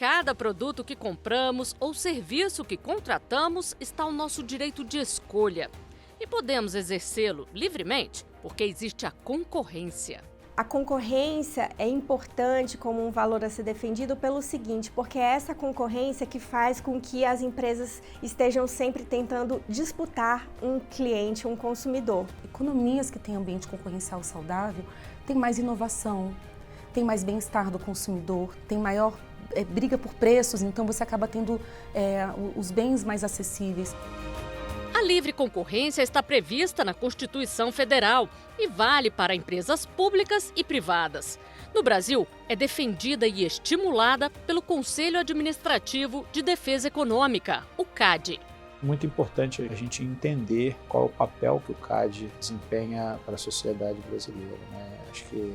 cada produto que compramos ou serviço que contratamos está o nosso direito de escolha. E podemos exercê-lo livremente, porque existe a concorrência. A concorrência é importante como um valor a ser defendido pelo seguinte, porque é essa concorrência que faz com que as empresas estejam sempre tentando disputar um cliente, um consumidor. Economias que têm ambiente concorrencial saudável têm mais inovação, tem mais bem-estar do consumidor, tem maior briga por preços, então você acaba tendo os bens mais acessíveis. A livre concorrência está prevista na Constituição Federal e vale para empresas públicas e privadas. No Brasil, é defendida e estimulada pelo Conselho Administrativo de Defesa Econômica, o CAD. Muito importante a gente entender qual é o papel que o CAD desempenha para a sociedade brasileira, né? Acho que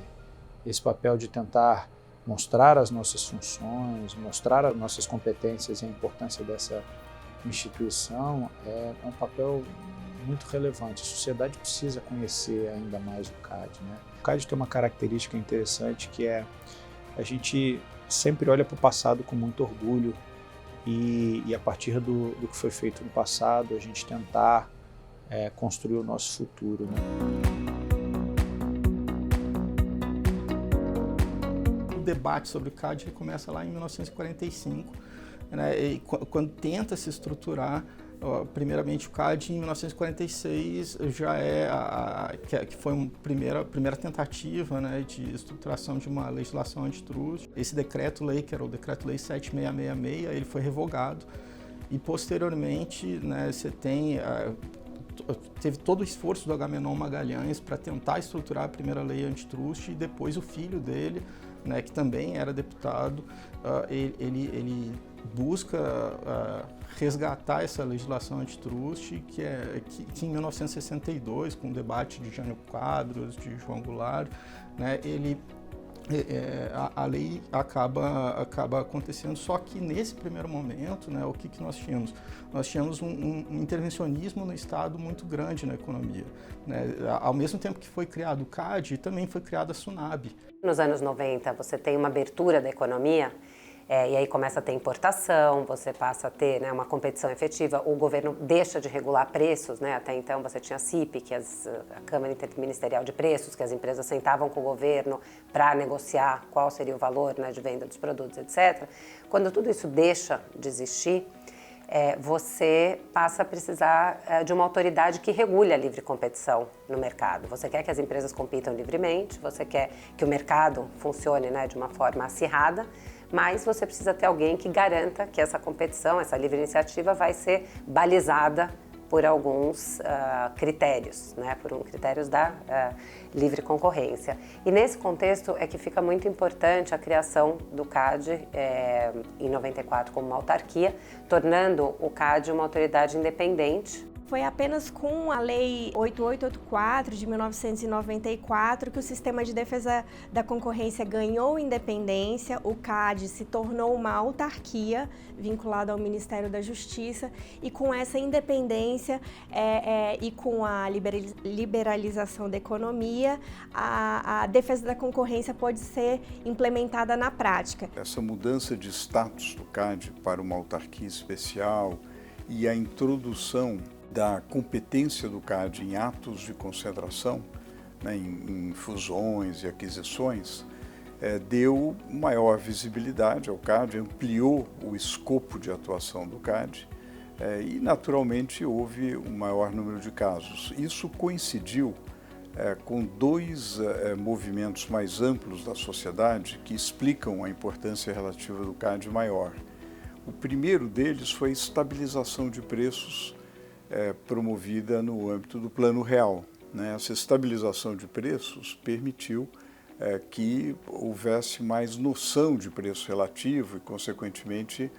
esse papel de tentar mostrar as nossas funções, mostrar as nossas competências e a importância dessa instituição é um papel muito relevante. A sociedade precisa conhecer ainda mais o CAD, né? O CAD tem uma característica interessante que é a gente sempre olha para o passado com muito orgulho e a partir do que foi feito no passado a gente tentar construir o nosso futuro, né? O debate sobre o CAD começa lá em 1945, né, e quando tenta se estruturar, primeiramente o CAD em 1946 já que foi uma primeira tentativa, né, de estruturação de uma legislação antitruste. Esse decreto-lei, que era o decreto-lei 7666, ele foi revogado e posteriormente, né, você teve todo o esforço do Agamenon Magalhães para tentar estruturar a primeira lei antitruste e depois o filho dele, né, que também era deputado, ele busca resgatar essa legislação antitruste que em 1962, com o debate de Jânio Quadros, de João Goulart, né, a lei acaba acontecendo, só que nesse primeiro momento, né, o que nós tínhamos? Nós tínhamos um intervencionismo no Estado muito grande na economia, né? Ao mesmo tempo que foi criado o CAD, também foi criada a SUNAB. Nos anos 90, você tem uma abertura da economia, e aí começa a ter importação, você passa a ter, né, uma competição efetiva, o governo deixa de regular preços, né? Até então você tinha a CIP, que a Câmara Interministerial de Preços, que as empresas sentavam com o governo para negociar qual seria o valor, né, de venda dos produtos, etc. Quando tudo isso deixa de existir, você passa a precisar de uma autoridade que regule a livre competição no mercado. Você quer que as empresas compitam livremente, você quer que o mercado funcione, né, de uma forma acirrada, mas você precisa ter alguém que garanta que essa competição, essa livre iniciativa vai ser balizada por alguns critérios, né, critérios da livre concorrência. E nesse contexto é que fica muito importante a criação do CAD em 94 como uma autarquia, tornando o CAD uma autoridade independente. Foi apenas com a Lei 8884 de 1994 que o Sistema de Defesa da Concorrência ganhou independência, o CAD se tornou uma autarquia vinculada ao Ministério da Justiça e com essa independência e com a liberalização da economia, a defesa da concorrência pode ser implementada na prática. Essa mudança de status do CAD para uma autarquia especial e a introdução da competência do CAD em atos de concentração, né, em fusões e aquisições, deu maior visibilidade ao CAD, ampliou o escopo de atuação do CAD e, naturalmente, houve um maior número de casos. Isso coincidiu com dois movimentos mais amplos da sociedade que explicam a importância relativa do CAD maior. O primeiro deles foi a estabilização de preços promovida no âmbito do Plano Real, né? Essa estabilização de preços permitiu que houvesse mais noção de preço relativo e, consequentemente,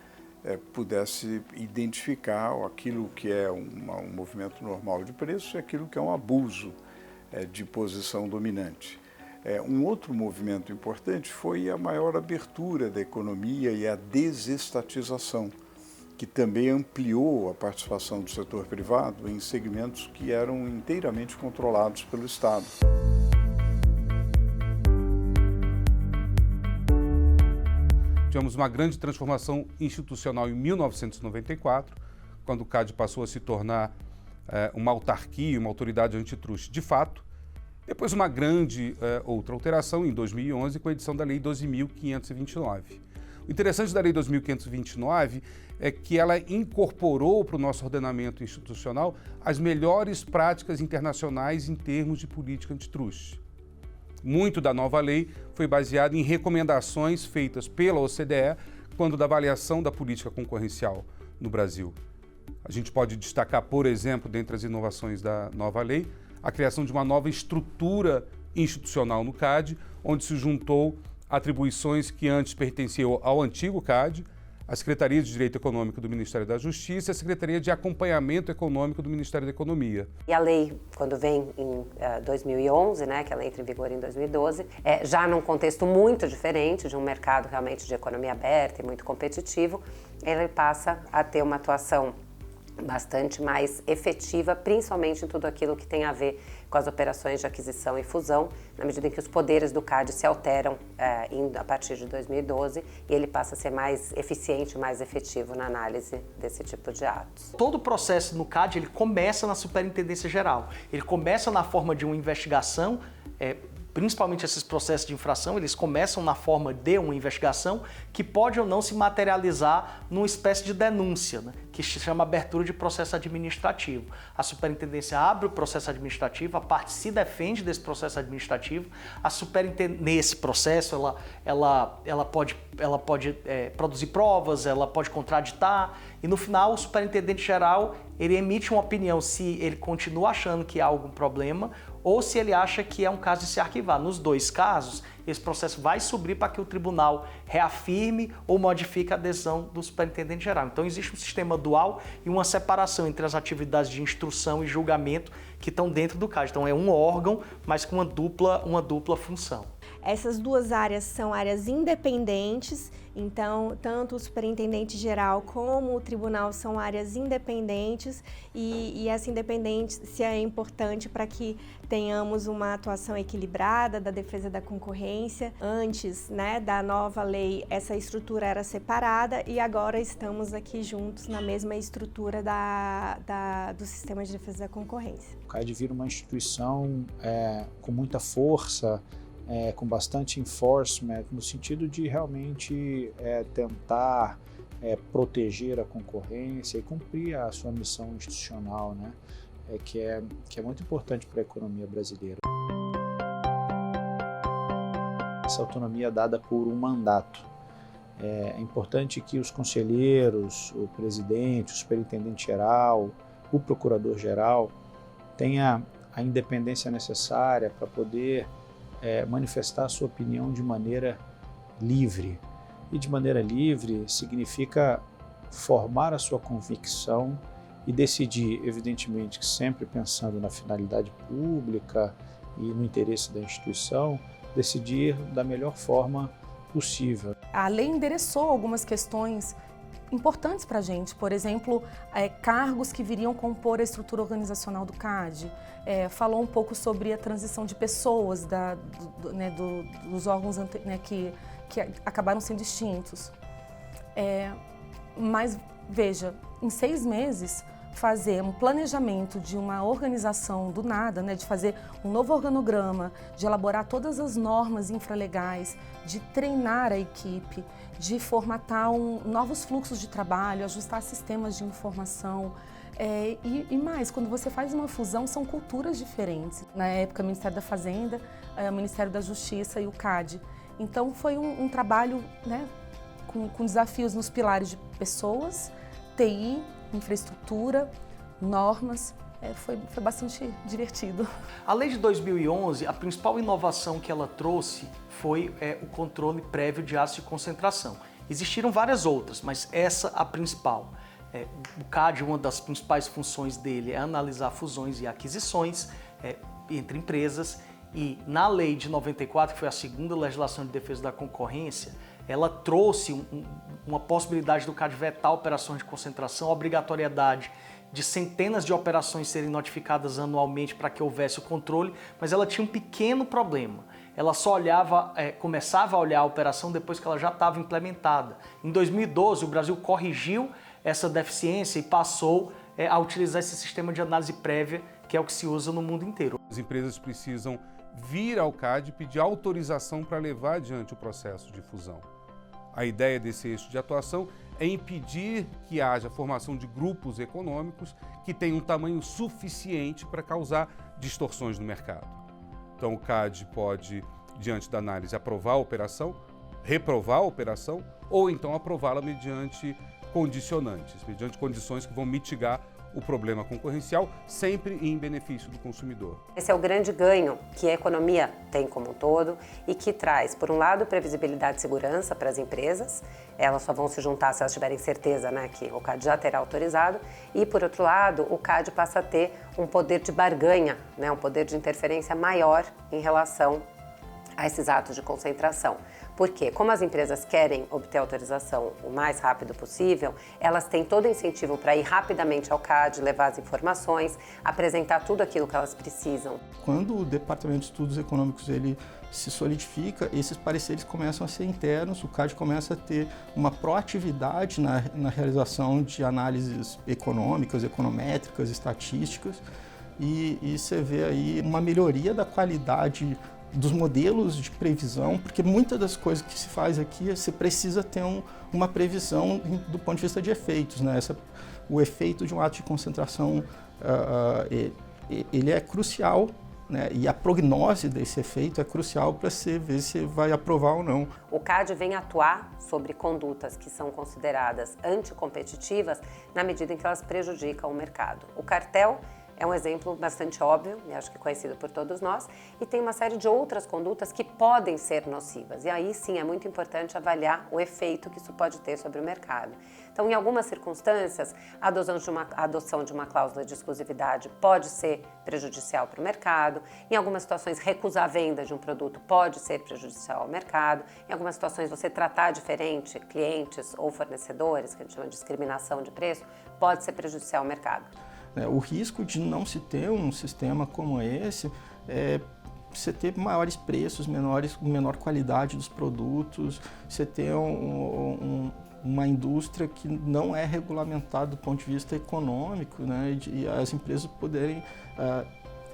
pudesse identificar aquilo que é um movimento normal de preço e aquilo que é um abuso de posição dominante. Um outro movimento importante foi a maior abertura da economia e a desestatização, que também ampliou a participação do setor privado em segmentos que eram inteiramente controlados pelo Estado. Tivemos uma grande transformação institucional em 1994, quando o CAD passou a se tornar uma autarquia, uma autoridade antitruste de fato. Depois uma grande outra alteração em 2011 com a edição da Lei 12.529. O interessante da Lei 12.529 é que ela incorporou para o nosso ordenamento institucional as melhores práticas internacionais em termos de política antitruste. Muito da nova lei foi baseado em recomendações feitas pela OCDE quando da avaliação da política concorrencial no Brasil. A gente pode destacar, por exemplo, dentre as inovações da nova lei, a criação de uma nova estrutura institucional no CAD, onde se juntou atribuições que antes pertenciam ao antigo CAD, a Secretaria de Direito Econômico do Ministério da Justiça e a Secretaria de Acompanhamento Econômico do Ministério da Economia. E a lei, quando vem em 2011, né, que ela entra em vigor em 2012, já num contexto muito diferente, de um mercado realmente de economia aberta e muito competitivo, ele passa a ter uma atuação bastante mais efetiva, principalmente em tudo aquilo que tem a ver com as operações de aquisição e fusão, na medida em que os poderes do CAD se alteram a partir de 2012 e ele passa a ser mais eficiente, mais efetivo na análise desse tipo de atos. Todo o processo no CAD ele começa na Superintendência Geral, ele começa na forma de uma investigação, principalmente esses processos de infração, eles começam na forma de uma investigação que pode ou não se materializar numa espécie de denúncia, né, que se chama abertura de processo administrativo. A superintendência abre o processo administrativo, a parte se defende desse processo administrativo, a superintendência, nesse processo, ela pode produzir provas, ela pode contraditar, e no final o superintendente geral ele emite uma opinião se ele continua achando que há algum problema ou se ele acha que é um caso de se arquivar. Nos dois casos, esse processo vai subir para que o tribunal reafirme ou modifique a decisão do superintendente geral. Então existe um sistema dual e uma separação entre as atividades de instrução e julgamento que estão dentro do CAD. Então é um órgão, mas com uma dupla função. Essas duas áreas são áreas independentes, então tanto o superintendente geral como o tribunal são áreas independentes e essa independência é importante para que tenhamos uma atuação equilibrada da defesa da concorrência. Antes, né, da nova lei, essa estrutura era separada e agora estamos aqui juntos na mesma estrutura do sistema de defesa da concorrência. O CAD vira uma instituição com muita força, com bastante enforcement, no sentido de realmente tentar proteger a concorrência e cumprir a sua missão institucional, né? Que é muito importante para a economia brasileira. Essa autonomia é dada por um mandato. É importante que os conselheiros, o presidente, o superintendente-geral, o procurador-geral tenha a independência necessária para poder manifestar a sua opinião de maneira livre. E de maneira livre significa formar a sua convicção e decidir, evidentemente, que sempre pensando na finalidade pública e no interesse da instituição, decidir da melhor forma possível. A lei endereçou algumas questões importantes para a gente, por exemplo, cargos que viriam compor a estrutura organizacional do CAD, falou um pouco sobre a transição de pessoas dos órgãos que acabaram sendo extintos. Mas, veja, em 6 meses, fazer um planejamento de uma organização do nada, de fazer um novo organograma, de elaborar todas as normas infralegais, de treinar a equipe, de formatar novos fluxos de trabalho, ajustar sistemas de informação. E mais, quando você faz uma fusão, são culturas diferentes. Na época, o Ministério da Fazenda, o Ministério da Justiça e o CAD. Então, foi um trabalho com desafios nos pilares de pessoas, TI, infraestrutura, normas. Foi bastante divertido. A lei de 2011, a principal inovação que ela trouxe foi o controle prévio de atos de concentração. Existiram várias outras, mas essa a principal. O CAD, uma das principais funções dele é analisar fusões e aquisições entre empresas, e na lei de 94, que foi a segunda legislação de defesa da concorrência, ela trouxe uma possibilidade do CAD vetar operações de concentração, a obrigatoriedade de centenas de operações serem notificadas anualmente para que houvesse o controle, mas ela tinha um pequeno problema. ela só começava a olhar a operação depois que ela já estava implementada. Em 2012, o Brasil corrigiu essa deficiência e passou a utilizar esse sistema de análise prévia, que é o que se usa no mundo inteiro. As empresas precisam vir ao CAD e pedir autorização para levar adiante o processo de fusão. A ideia desse eixo de atuação é impedir que haja formação de grupos econômicos que tenham um tamanho suficiente para causar distorções no mercado. Então o CAD pode, diante da análise, aprovar a operação, reprovar a operação ou então aprová-la mediante condicionantes, mediante condições que vão mitigar o problema concorrencial, sempre em benefício do consumidor. Esse é o grande ganho que a economia tem como um todo e que traz, por um lado, previsibilidade e segurança para as empresas. Elas só vão se juntar se elas tiverem certeza, né, que o CAD já terá autorizado. E, por outro lado, o CAD passa a ter um poder de barganha, né, um poder de interferência maior em relação a esses atos de concentração. Porque, como as empresas querem obter autorização o mais rápido possível, elas têm todo o incentivo para ir rapidamente ao CAD, levar as informações, apresentar tudo aquilo que elas precisam. Quando o Departamento de Estudos Econômicos ele se solidifica, esses pareceres começam a ser internos, o CAD começa a ter uma proatividade na realização de análises econômicas, econométricas, estatísticas, e você vê aí uma melhoria da qualidade dos modelos de previsão, porque muitas das coisas que se faz aqui, você precisa ter uma previsão do ponto de vista de efeitos, né? O efeito de um ato de concentração, ele é crucial, né? E a prognose desse efeito é crucial para você ver se vai aprovar ou não. O CAD vem atuar sobre condutas que são consideradas anticompetitivas na medida em que elas prejudicam o mercado. O cartel é um exemplo bastante óbvio, e acho que conhecido por todos nós, e tem uma série de outras condutas que podem ser nocivas. E aí sim é muito importante avaliar o efeito que isso pode ter sobre o mercado. Então, em algumas circunstâncias, a adoção de uma cláusula de exclusividade pode ser prejudicial para o mercado. Em algumas situações, recusar a venda de um produto pode ser prejudicial ao mercado. Em algumas situações, você tratar diferente clientes ou fornecedores, que a gente chama de discriminação de preço, pode ser prejudicial ao mercado. O risco de não se ter um sistema como esse é você ter maiores preços, menor qualidade dos produtos, você ter uma indústria que não é regulamentada do ponto de vista econômico, né? E as empresas poderem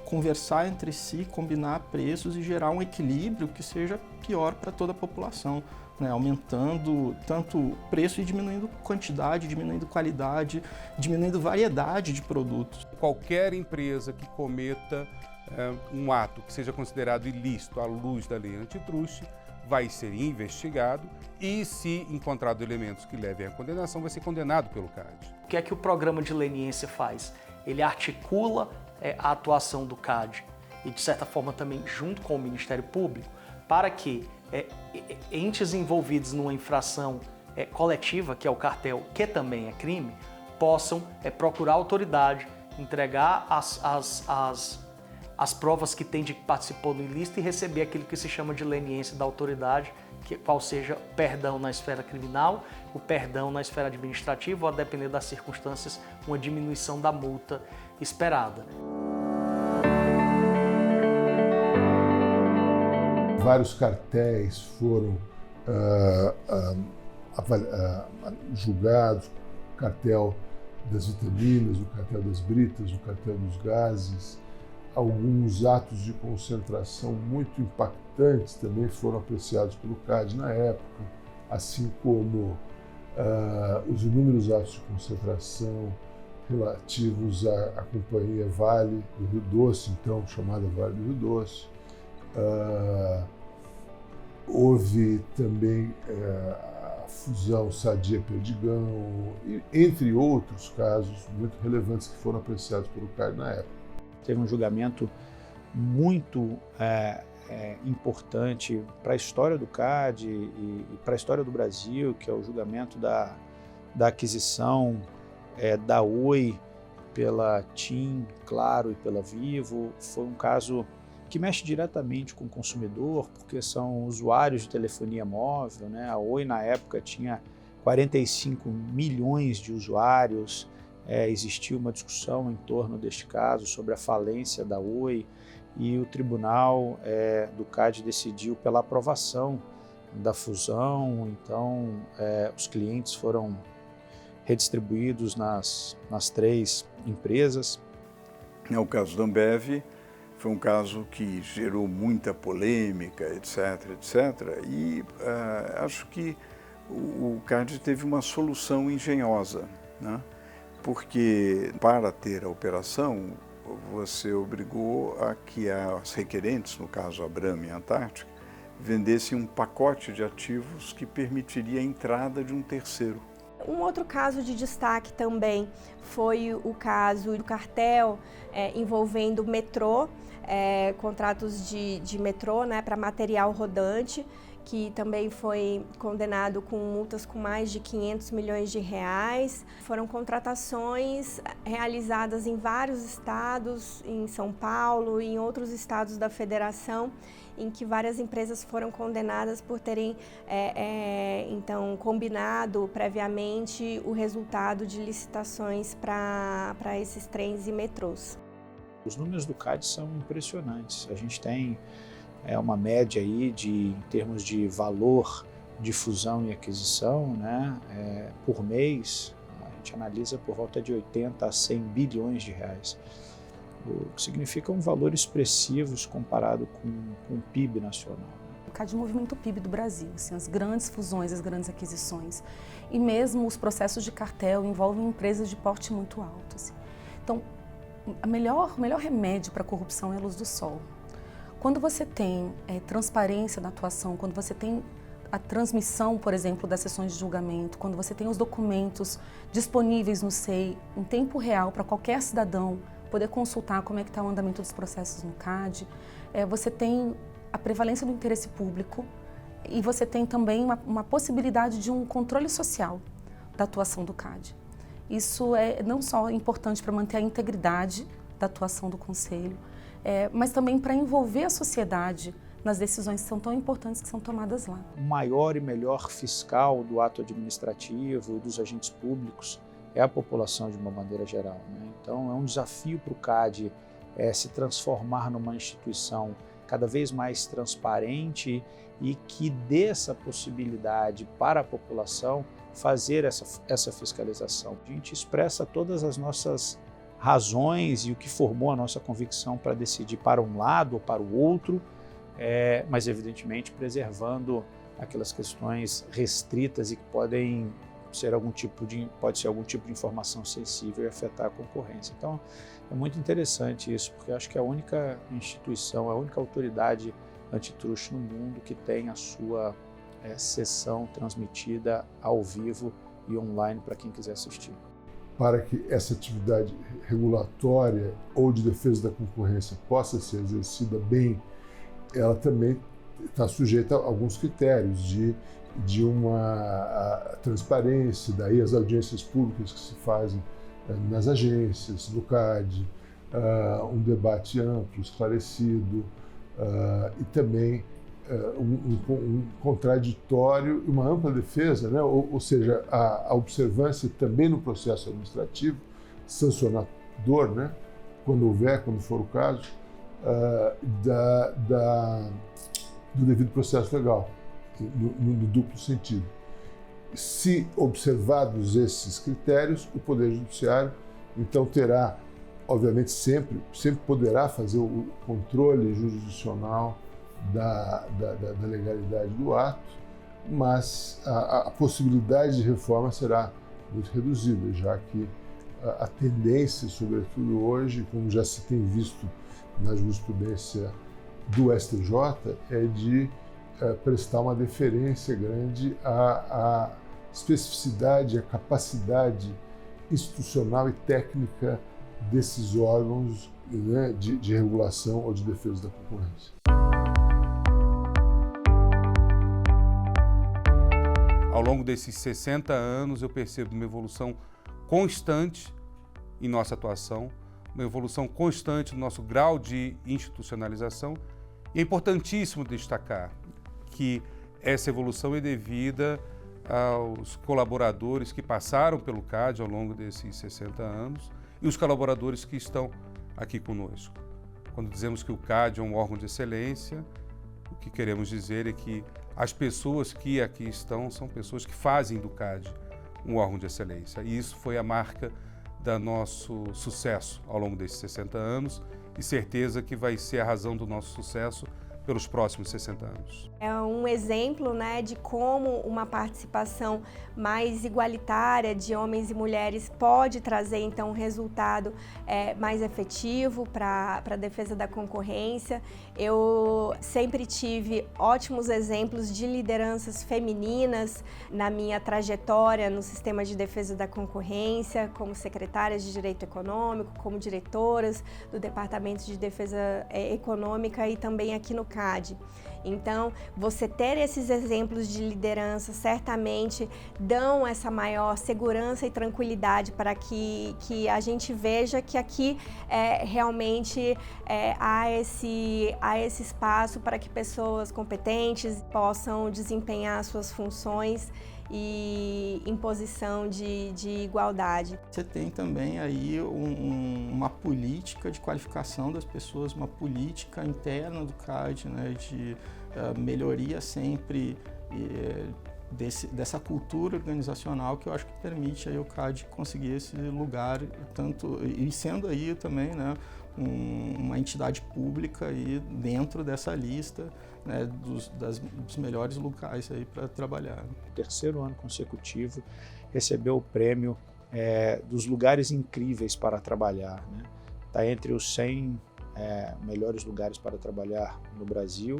conversar entre si, combinar preços e gerar um equilíbrio que seja pior para toda a população. Né, aumentando tanto o preço e diminuindo quantidade, diminuindo qualidade, diminuindo variedade de produtos. Qualquer empresa que cometa um ato que seja considerado ilícito à luz da lei antitruste vai ser investigado e, se encontrado elementos que levem à condenação, vai ser condenado pelo CAD. O que é que o programa de leniência faz? Ele articula a atuação do CAD e, de certa forma, também junto com o Ministério Público, para que entes envolvidos numa infração coletiva, que é o cartel, que também é crime, possam procurar a autoridade, entregar as provas que tem de que participou do ilícito e receber aquilo que se chama de leniência da autoridade, qual seja perdão na esfera criminal, o perdão na esfera administrativa ou, a depender das circunstâncias, uma diminuição da multa esperada. Vários cartéis foram julgados, o cartel das vitaminas, o cartel das britas, o cartel dos gases. Alguns atos de concentração muito impactantes também foram apreciados pelo CAD na época, assim como os inúmeros atos de concentração relativos à companhia Vale do Rio Doce, então chamada Vale do Rio Doce. Houve também a fusão Sadia-Perdigão, entre outros casos muito relevantes que foram apreciados pelo CAD na época. Teve um julgamento muito importante para a história do CAD e para a história do Brasil, que é o julgamento da aquisição da Oi pela TIM, Claro e pela Vivo. Foi um caso que mexe diretamente com o consumidor, porque são usuários de telefonia móvel, né? A Oi, na época, tinha 45 milhões de usuários. Existiu uma discussão em torno deste caso sobre a falência da Oi, e o tribunal do CAD decidiu pela aprovação da fusão. Então, os clientes foram redistribuídos nas 3 empresas. O caso da Ambev foi um caso que gerou muita polêmica, etc, etc. E acho que o CAD teve uma solução engenhosa, né? Porque para ter a operação, você obrigou a que as requerentes, no caso a Brahma e a Antártica, vendessem um pacote de ativos que permitiria a entrada de um terceiro. Um outro caso de destaque também foi o caso do cartel envolvendo o metrô, contratos de metrô, né, para material rodante, que também foi condenado com multas com mais de 500 milhões de reais. Foram contratações realizadas em vários estados, em São Paulo e em outros estados da federação, em que várias empresas foram condenadas por terem, então, combinado previamente o resultado de licitações para esses trens e metrôs. Os números do CAD são impressionantes. A gente tem uma média aí em termos de valor de fusão e aquisição, né, por mês, a gente analisa por volta de 80 a 100 bilhões de reais, o que significa um valor expressivo comparado com o PIB nacional. O CAD movimenta o PIB do Brasil, assim, as grandes fusões, as grandes aquisições, e mesmo os processos de cartel envolvem empresas de porte muito alto. Assim. Então, o melhor remédio para a corrupção é a luz do sol. Quando você tem transparência na atuação, quando você tem a transmissão, por exemplo, das sessões de julgamento, quando você tem os documentos disponíveis no SEI em tempo real para qualquer cidadão poder consultar como é que está o andamento dos processos no CAD, você tem a prevalência do interesse público e você tem também uma possibilidade de um controle social da atuação do CAD. Isso é não só importante para manter a integridade da atuação do Conselho, mas também para envolver a sociedade nas decisões que são tão importantes que são tomadas lá. O maior e melhor fiscal do ato administrativo e dos agentes públicos é a população de uma maneira geral, né? Então é um desafio para o CAD se transformar numa instituição cada vez mais transparente e que dê essa possibilidade para a população fazer essa fiscalização. A gente expressa todas as nossas razões e o que formou a nossa convicção para decidir para um lado ou para o outro, mas evidentemente preservando aquelas questões restritas e que podem ser algum tipo de informação sensível e afetar a concorrência. Então é muito interessante isso, porque eu acho que é a única instituição, a única autoridade antitruste no mundo que tem a sua sessão transmitida ao vivo e online para quem quiser assistir. Para que essa atividade regulatória ou de defesa da concorrência possa ser exercida bem, ela também está sujeita a alguns critérios de uma transparência, daí as audiências públicas que se fazem nas agências, no CAD, um debate amplo, esclarecido, e também um contraditório e uma ampla defesa, né? Ou seja, a observância também no processo administrativo, sancionador, né? Quando for o caso, do devido processo legal, no duplo sentido. Se observados esses critérios, o Poder Judiciário, então, terá, obviamente, sempre poderá fazer o controle jurisdicional da legalidade do ato, mas a possibilidade de reforma será muito reduzida, já que a tendência, sobretudo hoje, como já se tem visto na jurisprudência do STJ, é de prestar uma deferência grande à especificidade, à capacidade institucional e técnica desses órgãos, né, de regulação ou de defesa da concorrência. Ao longo desses 60 anos, eu percebo uma evolução constante em nossa atuação, uma evolução constante no nosso grau de institucionalização. E é importantíssimo destacar que essa evolução é devida aos colaboradores que passaram pelo CAD ao longo desses 60 anos e os colaboradores que estão aqui conosco. Quando dizemos que o CAD é um órgão de excelência, o que queremos dizer é que as pessoas que aqui estão são pessoas que fazem do CAD um órgão de excelência. E isso foi a marca do nosso sucesso ao longo desses 60 anos e certeza que vai ser a razão do nosso sucesso pelos próximos 60 anos. É um exemplo, né, de como uma participação mais igualitária de homens e mulheres pode trazer, então, um resultado mais efetivo para a defesa da concorrência. Eu sempre tive ótimos exemplos de lideranças femininas na minha trajetória no sistema de defesa da concorrência, como secretárias de Direito Econômico, como diretoras do Departamento de Defesa Econômica e também aqui no CAD. Então, você ter esses exemplos de liderança certamente dão essa maior segurança e tranquilidade para que a gente veja que aqui realmente há esse espaço para que pessoas competentes possam desempenhar suas funções e em posição de igualdade. Você tem também aí uma política de qualificação das pessoas, uma política interna do CAD, né, de melhoria sempre dessa cultura organizacional que eu acho que permite aí o CAD conseguir esse lugar, tanto e sendo aí também, né, uma entidade pública aí dentro dessa lista, né, dos melhores locais aí para trabalhar. Terceiro ano consecutivo recebeu o prêmio dos lugares incríveis para trabalhar, né? Está entre os 100 melhores lugares para trabalhar no Brasil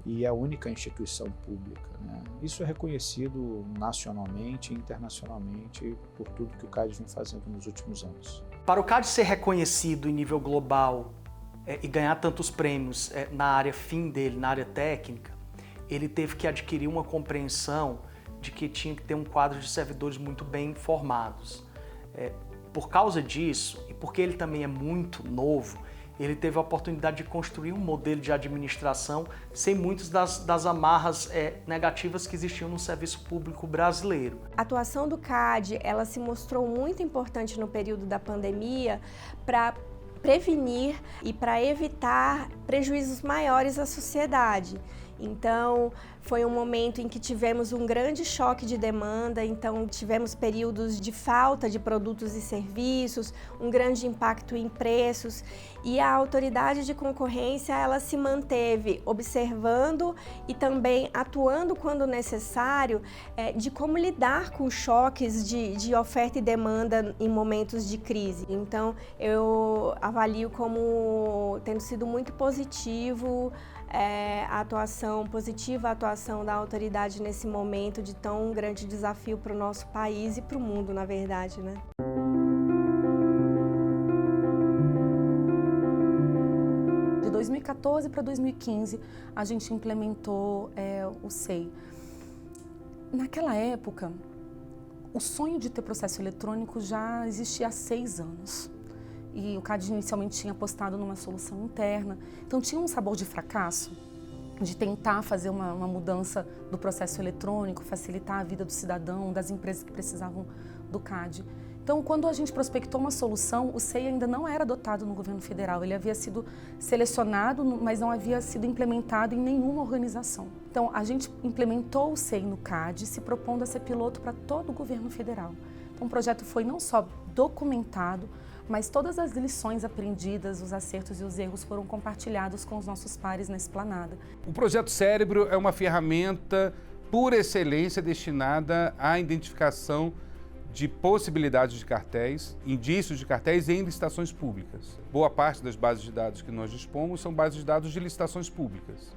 e é a única instituição pública, né? Isso é reconhecido nacionalmente e internacionalmente por tudo que o CAD vem fazendo nos últimos anos. Para o CAD ser reconhecido em nível global e ganhar tantos prêmios na área fim dele, na área técnica, ele teve que adquirir uma compreensão de que tinha que ter um quadro de servidores muito bem formados. Por causa disso, e porque ele também é muito novo, ele teve a oportunidade de construir um modelo de administração sem muitas das amarras negativas que existiam no serviço público brasileiro. A atuação do CAD, ela se mostrou muito importante no período da pandemia para prevenir e para evitar prejuízos maiores à sociedade. Então, foi um momento em que tivemos um grande choque de demanda, então tivemos períodos de falta de produtos e serviços, um grande impacto em preços e a autoridade de concorrência ela se manteve observando e também atuando quando necessário de como lidar com choques de oferta e demanda em momentos de crise. Então, eu avalio como tendo sido muito positivo a atuação positiva, a atuação da autoridade nesse momento de tão grande desafio para o nosso país e para o mundo, na verdade, né? De 2014 para 2015, a gente implementou o SEI. Naquela época, o sonho de ter processo eletrônico já existia há 6 anos. E o CAD inicialmente tinha apostado numa solução interna. Então tinha um sabor de fracasso, de tentar fazer uma mudança do processo eletrônico, facilitar a vida do cidadão, das empresas que precisavam do CAD. Então, quando a gente prospectou uma solução, o SEI ainda não era adotado no governo federal. Ele havia sido selecionado, mas não havia sido implementado em nenhuma organização. Então, a gente implementou o SEI no CAD, se propondo a ser piloto para todo o governo federal. Então, o projeto foi não só documentado, mas todas as lições aprendidas, os acertos e os erros foram compartilhados com os nossos pares na esplanada. O Projeto Cérebro é uma ferramenta por excelência destinada à identificação de possibilidades de cartéis, indícios de cartéis em licitações públicas. Boa parte das bases de dados que nós dispomos são bases de dados de licitações públicas.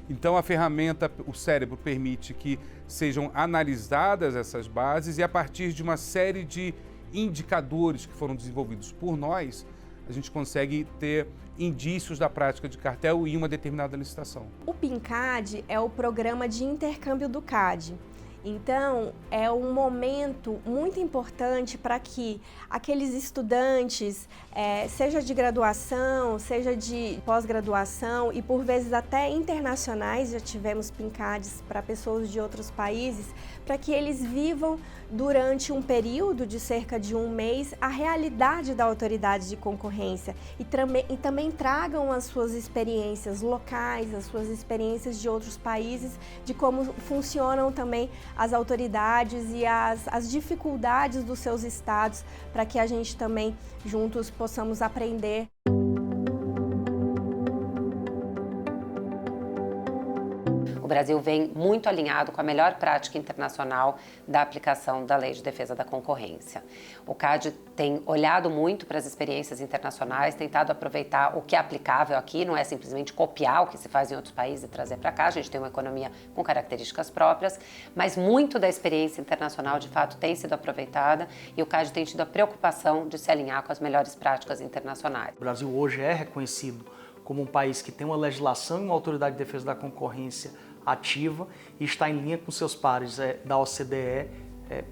Então a ferramenta, o Cérebro, permite que sejam analisadas essas bases e a partir de uma série de indicadores que foram desenvolvidos por nós, a gente consegue ter indícios da prática de cartel em uma determinada licitação. O PINCAD é o programa de intercâmbio do CAD. Então, é um momento muito importante para que aqueles estudantes, seja de graduação, seja de pós-graduação e por vezes até internacionais, já tivemos PINCADs para pessoas de outros países, para que eles vivam durante um período de cerca de um mês a realidade da autoridade de concorrência e também tragam as suas experiências locais, as suas experiências de outros países, de como funcionam também as autoridades e as dificuldades dos seus estados, para que a gente também juntos possamos aprender. O Brasil vem muito alinhado com a melhor prática internacional da aplicação da Lei de Defesa da Concorrência. O CAD tem olhado muito para as experiências internacionais, tentado aproveitar o que é aplicável aqui, não é simplesmente copiar o que se faz em outros países e trazer para cá. A gente tem uma economia com características próprias, mas muito da experiência internacional, de fato, tem sido aproveitada e o CAD tem tido a preocupação de se alinhar com as melhores práticas internacionais. O Brasil hoje é reconhecido como um país que tem uma legislação e uma autoridade de defesa da concorrência ativa e está em linha com seus pares da OCDE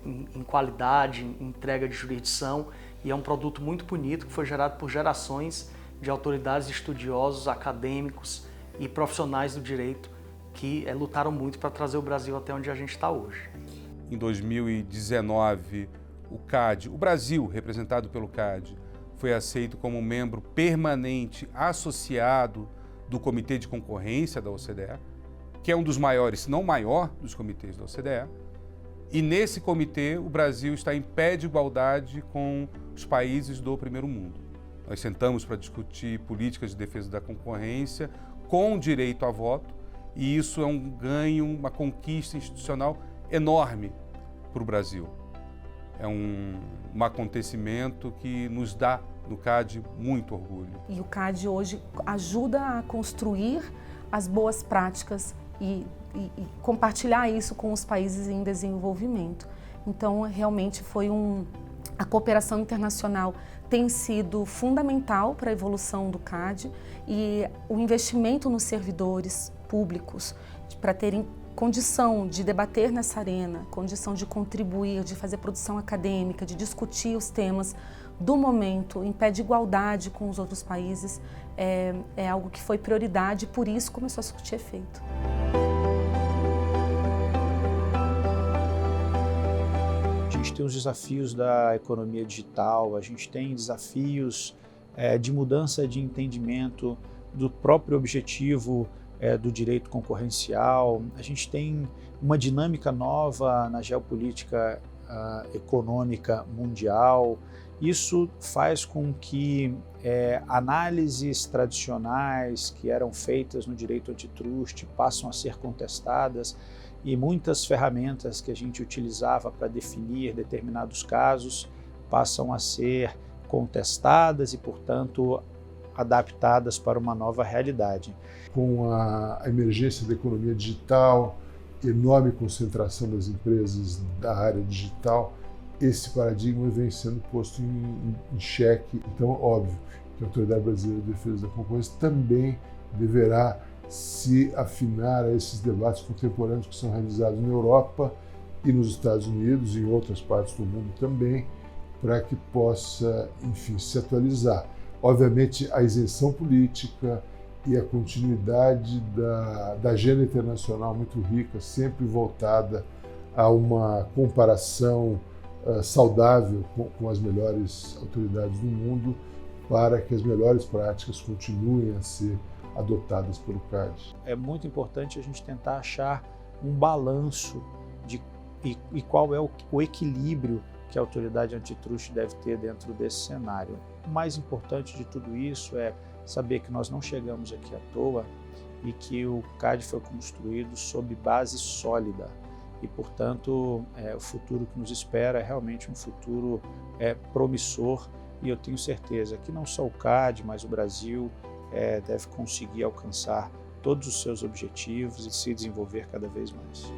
em qualidade, em entrega de jurisdição, e é um produto muito bonito que foi gerado por gerações de autoridades, estudiosos, acadêmicos e profissionais do direito que lutaram muito para trazer o Brasil até onde a gente está hoje. Em 2019, o Brasil, representado pelo CAD, foi aceito como membro permanente associado do Comitê de Concorrência da OCDE, que é um dos maiores, se não o maior, dos comitês da OCDE. E nesse comitê, o Brasil está em pé de igualdade com os países do primeiro mundo. Nós sentamos para discutir políticas de defesa da concorrência com direito a voto, e isso é um ganho, uma conquista institucional enorme para o Brasil. É um acontecimento que nos dá, no CAD, muito orgulho. E o CAD hoje ajuda a construir as boas práticas e compartilhar isso com os países em desenvolvimento. Então, realmente a cooperação internacional tem sido fundamental para a evolução do CAD e o investimento nos servidores públicos para terem condição de debater nessa arena, condição de contribuir, de fazer produção acadêmica, de discutir os temas do momento em pé de igualdade com os outros países, é algo que foi prioridade e por isso começou a surtir efeito. A gente tem os desafios da economia digital, a gente tem desafios de mudança de entendimento do próprio objetivo do direito concorrencial, a gente tem uma dinâmica nova na geopolítica econômica mundial. Isso faz com que análises tradicionais que eram feitas no direito antitruste passam a ser contestadas e muitas ferramentas que a gente utilizava para definir determinados casos passam a ser contestadas e, portanto, adaptadas para uma nova realidade. Com a emergência da economia digital, enorme concentração das empresas da área digital, esse paradigma vem sendo posto em xeque. Então, óbvio que a Autoridade Brasileira de Defesa da Concorrência também deverá se afinar a esses debates contemporâneos que são realizados na Europa e nos Estados Unidos e em outras partes do mundo também, para que possa, enfim, se atualizar. Obviamente, a isenção política e a continuidade da agenda internacional muito rica, sempre voltada a uma comparação saudável com as melhores autoridades do mundo, para que as melhores práticas continuem a ser adotadas pelo CAD. É muito importante a gente tentar achar um balanço e qual é o equilíbrio que a autoridade antitruste deve ter dentro desse cenário. O mais importante de tudo isso é saber que nós não chegamos aqui à toa e que o CAD foi construído sob base sólida e, portanto, o futuro que nos espera é realmente um futuro promissor, e eu tenho certeza que não só o CAD, mas o Brasil deve conseguir alcançar todos os seus objetivos e se desenvolver cada vez mais.